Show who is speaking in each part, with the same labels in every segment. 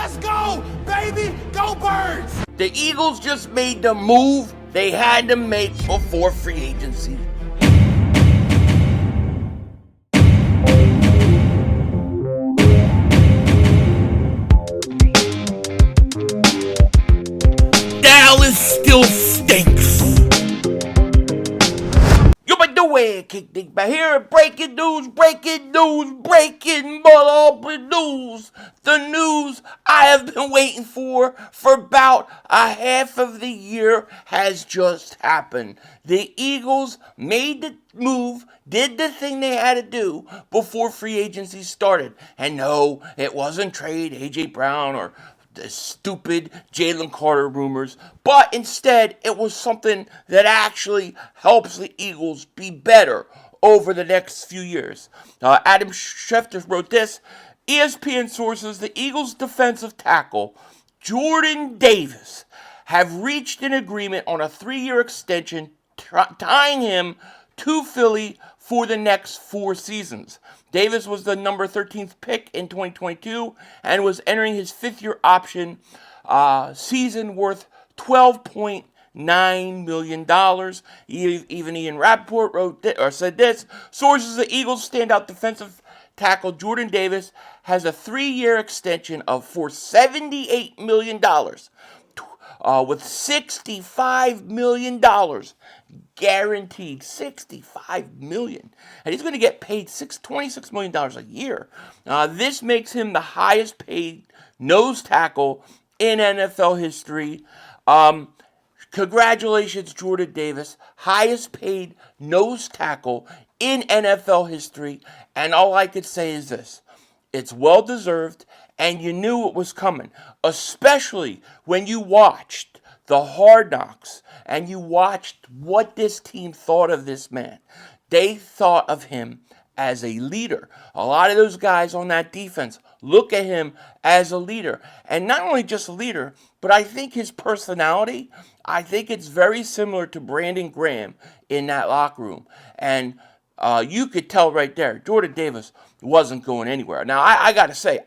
Speaker 1: Let's go, baby! Go Birds!
Speaker 2: The Eagles just made the move they had to make before free agency. Dallas still stinks. Yo, by the way, kick things back here. Breaking news, breaking motherfucking news. The news I have been waiting for about a half of the year has just happened. The Eagles made the move, did the thing they had to do before free agency started. And no, it wasn't trade A.J.Brown or the stupid Jalen Carter rumors, but instead it was something that actually helps the Eagles be better over the next few years. Adam Schefter wrote this: ESPN sources, the Eagles defensive tackle Jordan Davis have reached an agreement on a 3-year extension tying him to Philly for the next 4 seasons. Davis was the number 13th pick in 2022 and was entering his 5th-year option season worth $12.9 million. Even Ian Rappaport said this: sources, the Eagles' standout defensive tackle Jordan Davis has a 3-year extension for $78 million, with $65 million guaranteed. $65 million. And he's going to get paid $26 million a year. This makes him the highest paid nose tackle in NFL history. Congratulations, Jordan Davis. Highest paid nose tackle in NFL history. And all I could say is this: it's well deserved, and you knew it was coming, especially when you watched the Hard Knocks and you watched what this team thought of this man. They thought of him as a leader. A lot of those guys on that defense look at him as a leader. And not only just a leader, but I think his personality, I think it's very similar to Brandon Graham in that locker room. And you could tell right there, Jordan Davis wasn't going anywhere. Now, I got to say,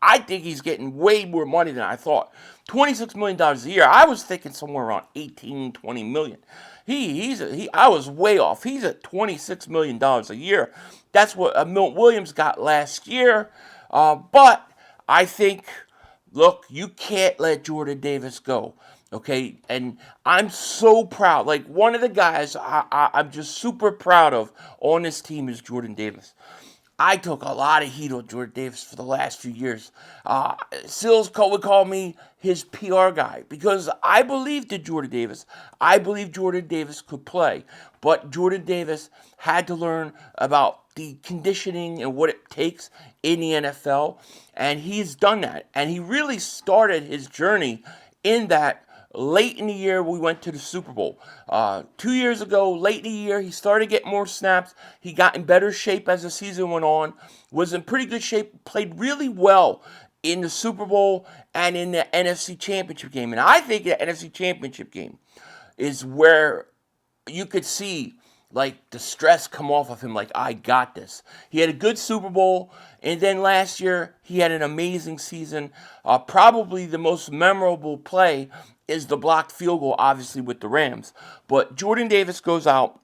Speaker 2: I think he's getting way more money than I thought. $26 million a year. I was thinking somewhere around $18, $20 million. I was way off. He's at $26 million a year. That's what Milt Williams got last year. But I think, look, you can't let Jordan Davis go. Okay, and I'm so proud. Like, one of the guys I'm just super proud of on this team is Jordan Davis. I took a lot of heat on Jordan Davis for the last few years. Sills would call me his PR guy because I believed in Jordan Davis. I believed Jordan Davis could play. But Jordan Davis had to learn about the conditioning and what it takes in the NFL. And he's done that. And he really started his journey in that late in the year. We went to the Super Bowl. 2 years ago, late in the year, he started getting more snaps. He got in better shape as the season went on, was in pretty good shape, played really well in the Super Bowl and in the NFC Championship game. And I think the NFC Championship game is where you could see like the stress come off of him, like, I got this. He had a good Super Bowl, and then last year he had an amazing season. Probably the most memorable play is the blocked field goal, obviously, with the Rams. But Jordan Davis goes out,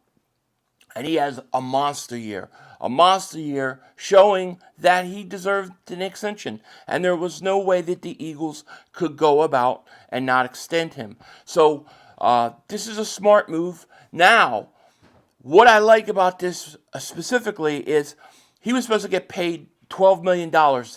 Speaker 2: and he has a monster year. A monster year showing that he deserved an extension. And there was no way that the Eagles could go about and not extend him. So this is a smart move. Now, what I like about this specifically is he was supposed to get paid $12 million.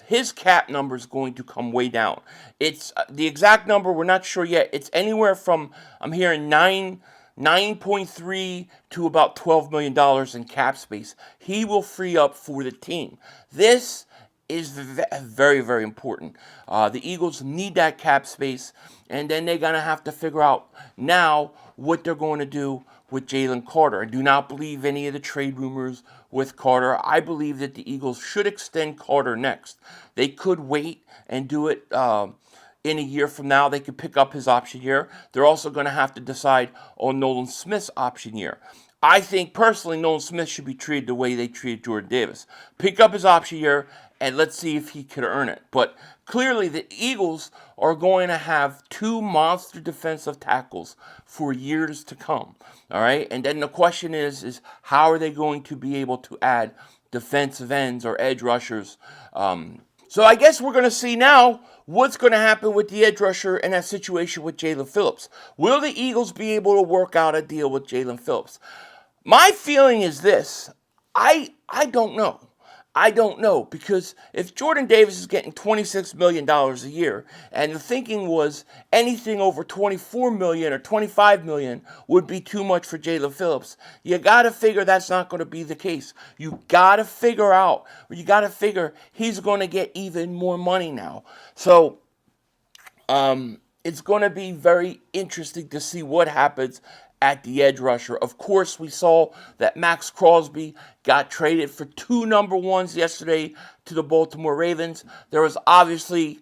Speaker 2: His cap number is going to come way down. It's the exact number, we're not sure yet. It's anywhere from, I'm hearing 9.3 to about $12 million in cap space. He will free up for the team. This is very, very important. The Eagles need that cap space, and then they're going to have to figure out now what they're going to do with Jalen Carter. I do not believe any of the trade rumors with Carter. I believe that the Eagles should extend Carter next. They could wait and do it in a year from now. They could pick up his option year. They're also going to have to decide on Nolan Smith's option year. I think, personally, Nolan Smith should be treated the way they treated Jordan Davis. Pick up his option year and let's see if he could earn it. But clearly the Eagles are going to have two monster defensive tackles for years to come. All right, and then the question is how are they going to be able to add defensive ends or edge rushers? So I guess we're going to see now what's going to happen with the edge rusher in that situation with Jalen Phillips. Will the Eagles be able to work out a deal with Jalen Phillips? My feeling is this. I don't know. I don't know, because if Jordan Davis is getting $26 million a year, and the thinking was anything over $24 million or $25 million would be too much for Jalen Phillips, you got to figure that's not going to be the case. You got to figure he's going to get even more money now. So, it's going to be very interesting to see what happens at the edge rusher. Of course, we saw that Max Crosby got traded for 2 number ones yesterday to the Baltimore Ravens. There was obviously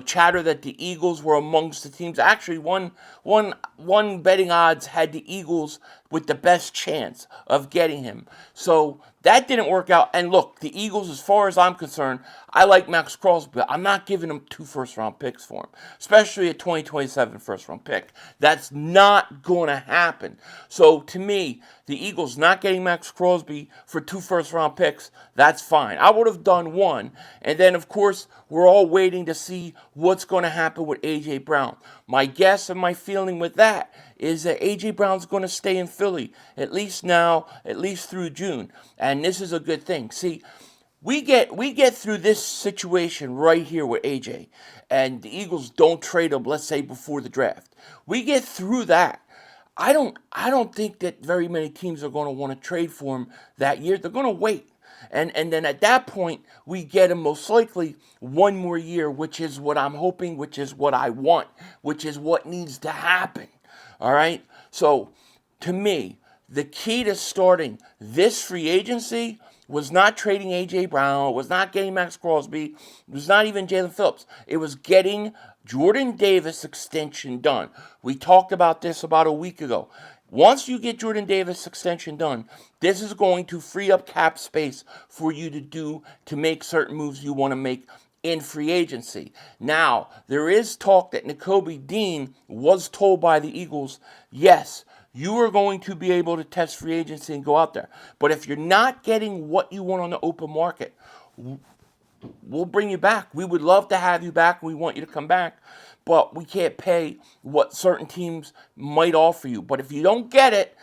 Speaker 2: chatter that the Eagles were amongst the teams. Actually, one betting odds had the Eagles with the best chance of getting him. So that didn't work out. And look, the Eagles, as far as I'm concerned, I like Max Crosby, but I'm not giving them 2 first-round picks for him, especially a 2027 first-round pick. That's not going to happen. So to me, the Eagles not getting Max Crosby for 2 first-round picks, that's fine. I would have done 1. And then, of course, we're all waiting to see what's going to happen with A.J. Brown. My guess and my feeling with that is that A.J. Brown's going to stay in Philly, at least now, at least through June. And this is a good thing. See, we get through this situation right here with A.J., and the Eagles don't trade him, let's say, before the draft. We get through that. I don't think that very many teams are going to want to trade for him that year. They're going to wait. And then at that point, we get him most likely 1 more year, which is what I'm hoping, which is what I want, which is what needs to happen. All right? So, to me, the key to starting this free agency was not trading A.J. Brown, was not getting Max Crosby, it was not even Jalen Phillips. It was getting Jordan Davis extension done. We talked about this about a week ago. Once you get Jordan Davis extension done, this is going to free up cap space for you to make certain moves you want to make in free agency. Now, there is talk that Nakobe Dean was told by the Eagles, yes, you are going to be able to test free agency and go out there. But if you're not getting what you want on the open market, we'll bring you back. We would love to have you back. We want you to come back. But we can't pay what certain teams might offer you. But if you don't get it,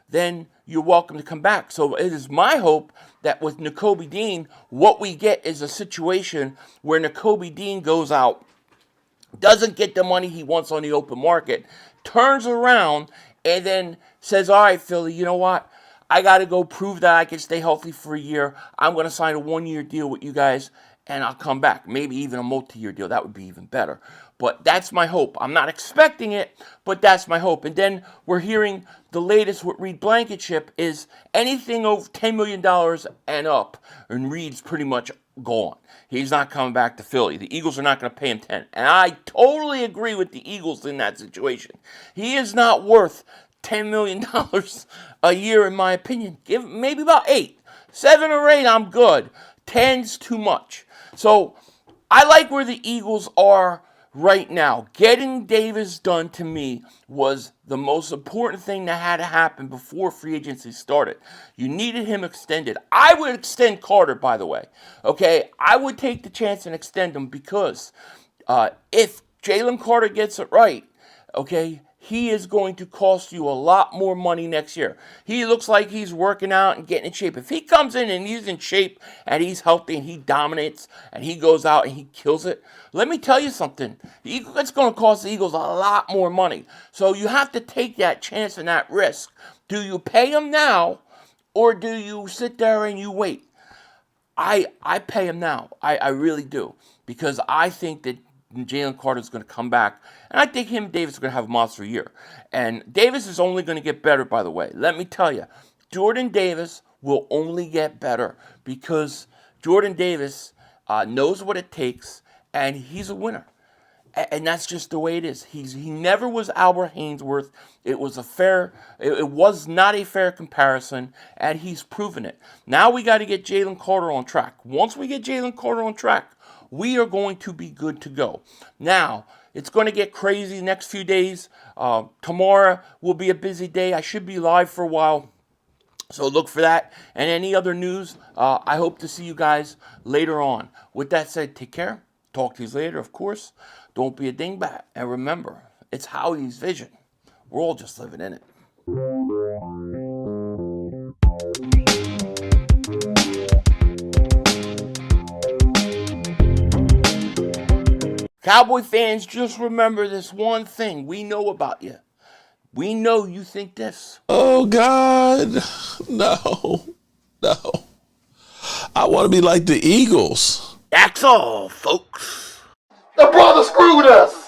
Speaker 2: then you're welcome to come back. So it is my hope that with Nakobe Dean, what we get is a situation where Nakobe Dean goes out, doesn't get the money he wants on the open market, turns around, and then says, all right, Philly, you know what? I got to go prove that I can stay healthy for a year. I'm going to sign a 1-year deal with you guys, and I'll come back. Maybe even a multi-year deal. That would be even better. But that's my hope. I'm not expecting it, but that's my hope. And then we're hearing the latest with Reed Blankenship is anything over $10 million and up, and Reed's pretty much gone. He's not coming back to Philly. The Eagles are not going to pay him 10. And I totally agree with the Eagles in that situation. He is not worth $10 million a year, in my opinion. Give maybe about 8. 7 or 8, I'm good. 10's too much. So I like where the Eagles are right now. Getting Davis done, to me, was the most important thing that had to happen before free agency started. You needed him extended. I would extend Carter, by the way. Okay, I would take the chance and extend him because if Jalen Carter gets it right, okay, he is going to cost you a lot more money next year. He looks like he's working out and getting in shape. If he comes in and he's in shape and he's healthy and he dominates and he goes out and he kills it, let me tell you something. It's going to cost the Eagles a lot more money. So you have to take that chance and that risk. Do you pay him now or do you sit there and you wait? I pay him now. I really do. Because I think that Jalen Carter is going to come back. And I think him and Davis are going to have a monster year. And Davis is only going to get better, by the way. Let me tell you, Jordan Davis will only get better because Jordan Davis knows what it takes, and he's a winner. And that's just the way it is. He never was Albert Haynesworth. It was not a fair comparison, and he's proven it. Now we got to get Jalen Carter on track. Once we get Jalen Carter on track, we are going to be good to go. Now, it's going to get crazy the next few days. Tomorrow will be a busy day. I should be live for a while. So look for that. And any other news, I hope to see you guys later on. With that said, take care. Talk to you later, of course. Don't be a dingbat. And remember, it's Howie's vision. We're all just living in it. Cowboy fans, just remember this one thing we know about you. We know you think this.
Speaker 3: Oh, God. No. I want to be like the Eagles.
Speaker 2: That's all, folks.
Speaker 1: The brother screwed us.